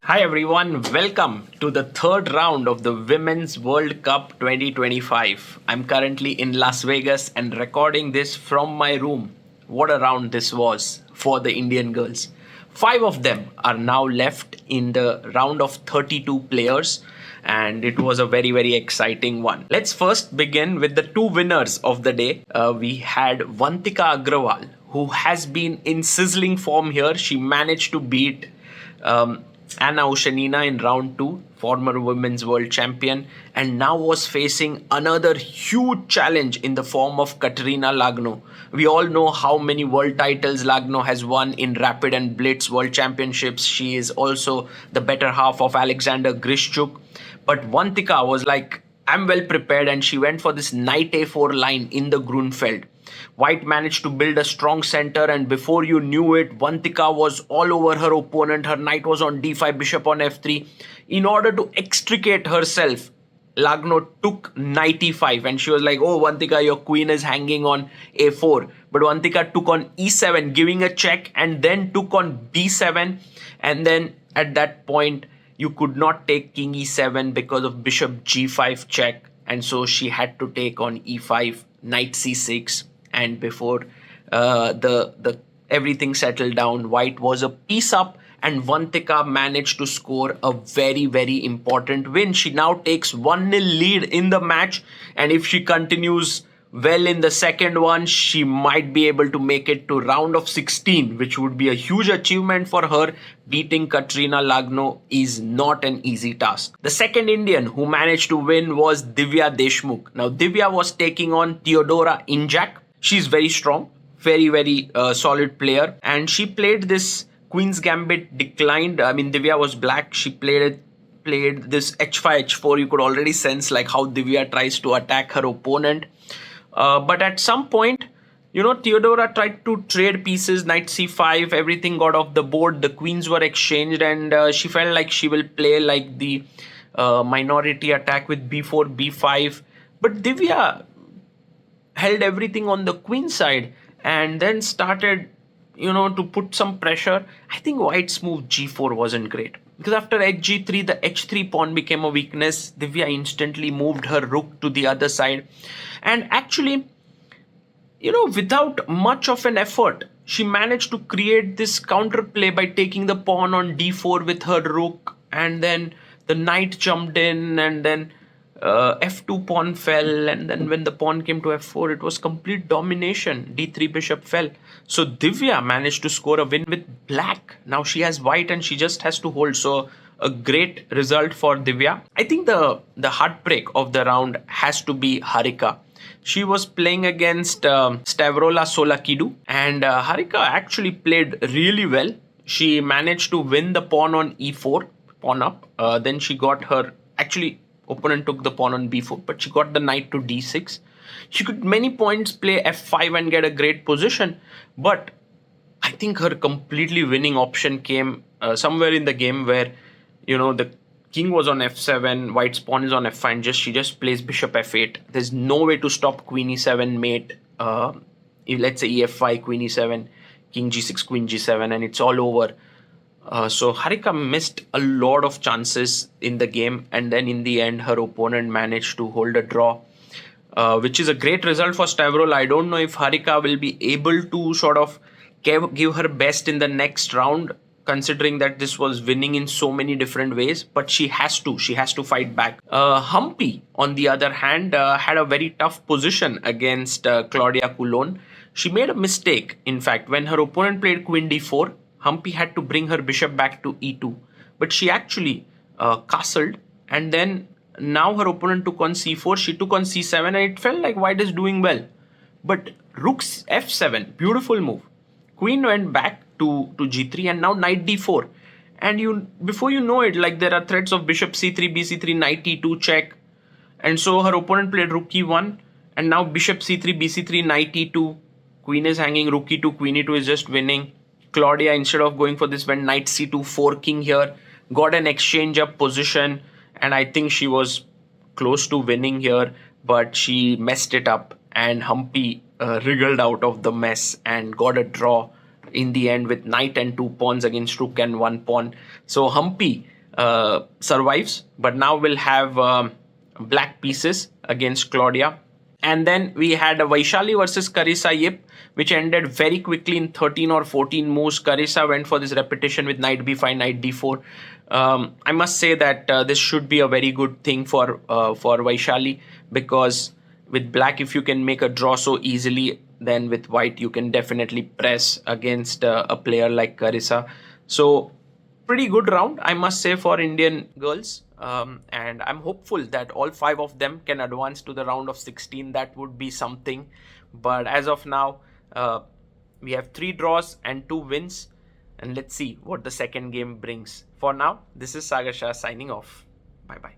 Hi everyone, welcome to the third round of the Women's World Cup 2025. I'm currently in Las Vegas and recording this from my room. What a round this was for the Indian girls. Five of them are now left in the round of 32 players, and it was a very exciting one. Let's first begin with the two winners of the day. We had Vantika Agrawal, who has been in sizzling form here. She managed to beat Anna Oshanina in round 2, former women's world champion, and now was facing another huge challenge in the form of Kateryna Lagno. We all know how many world titles Lagno has won in Rapid and Blitz World Championships. She is also the better half of Alexander Grischuk. But Vantika was like, I'm well prepared, and she went for this knight a4 line in the Grunfeld. White managed to build a strong center, and before you knew it, Vantika was all over her opponent. Her knight was on d5, bishop on f3. In order to extricate herself, Lagno took knight e5, and she was like, oh, Vantika, your queen is hanging on a4. But Vantika took on e7, giving a check, and then took on b7. And then at that point, you could not take king e7 because of bishop g5 check. And so she had to take on e5, knight c6. And before the everything settled down, White was a piece up, and Vantika managed to score a very important win. She now takes 1-0 lead in the match, and if she continues well in the second one, she might be able to make it to round of 16, which would be a huge achievement for her. Beating Kateryna Lagno is not an easy task. The second Indian who managed to win was Divya Deshmukh. Now, Divya was taking on Teodora Injac. She's very strong, very solid player, and she played this Queen's Gambit declined. I mean, Divya was black. She played this h5, h4. You could already sense like how Divya tries to attack her opponent. But at some point, Teodora tried to trade pieces, knight c5, everything got off the board, the queens were exchanged, and she felt like she will play like the minority attack with b4, b5. But Divya held everything on the queen side and then started, to put some pressure. I think White's move g4 wasn't great, because after hg3, the h3 pawn became a weakness. Divya instantly moved her rook to the other side, and actually, without much of an effort, she managed to create this counterplay by taking the pawn on d4 with her rook, and then the knight jumped in, and then f2 pawn fell, and then when the pawn came to f4, it was complete domination. d3 bishop fell. So Divya managed to score a win with black. Now she has white and she just has to hold. So a great result for Divya. I think the heartbreak of the round has to be Harika. She was playing against Stavroula Tsolakidou, and Harika actually played really well. She managed to win the pawn on e4, pawn up. Then she got her, actually opponent took the pawn on b4, but she got the knight to d6. She could many points play f5 and get a great position, but I think her completely winning option came somewhere in the game where, the king was on f7, White's pawn is on f5, and she just plays bishop f8. There's no way to stop queen e7 mate. If let's say ef5, queen e7, king g6, queen g7, and it's all over. So Harika missed a lot of chances in the game, and then in the end, her opponent managed to hold a draw, which is a great result for Stavroula. I don't know if Harika will be able to sort of give her best in the next round, considering that this was winning in so many different ways, but she has to fight back. Humpy, on the other hand, had a very tough position against Klaudia Kulon. She made a mistake. In fact, when her opponent played queen d4, Humpy had to bring her bishop back to e2, but she actually castled, and then now her opponent took on c4, she took on c7, and it felt like White is doing well. But rook f7, beautiful move. Queen went back to g3, and now knight d4. And before you know it, like there are threats of bishop c3, bc3, knight e2 check. And so her opponent played rook e1, and now bishop c3, bc3, knight e2. Queen is hanging, rook e2, queen e2 is just winning. Klaudia, instead of going for this, went knight c2, forking here, got an exchange up position, and I think she was close to winning here, but she messed it up, and Humpy wriggled out of the mess and got a draw in the end with knight and 2 pawns against rook and 1 pawn. So Humpy survives. But now we'll have black pieces against Klaudia. And then we had a Vaishali versus Carissa Yip, which ended very quickly in 13 or 14 moves. Carissa went for this repetition with knight b5, knight d4. I must say that this should be a very good thing for Vaishali, because with black, if you can make a draw so easily, then with white you can definitely press against a player like Carissa. So pretty good round, I must say, for Indian girls. And I'm hopeful that all 5 of them can advance to the round of 16. That would be something. But as of now, we have 3 draws and 2 wins. And let's see what the second game brings. For now, this is Sagar Shah signing off. Bye bye.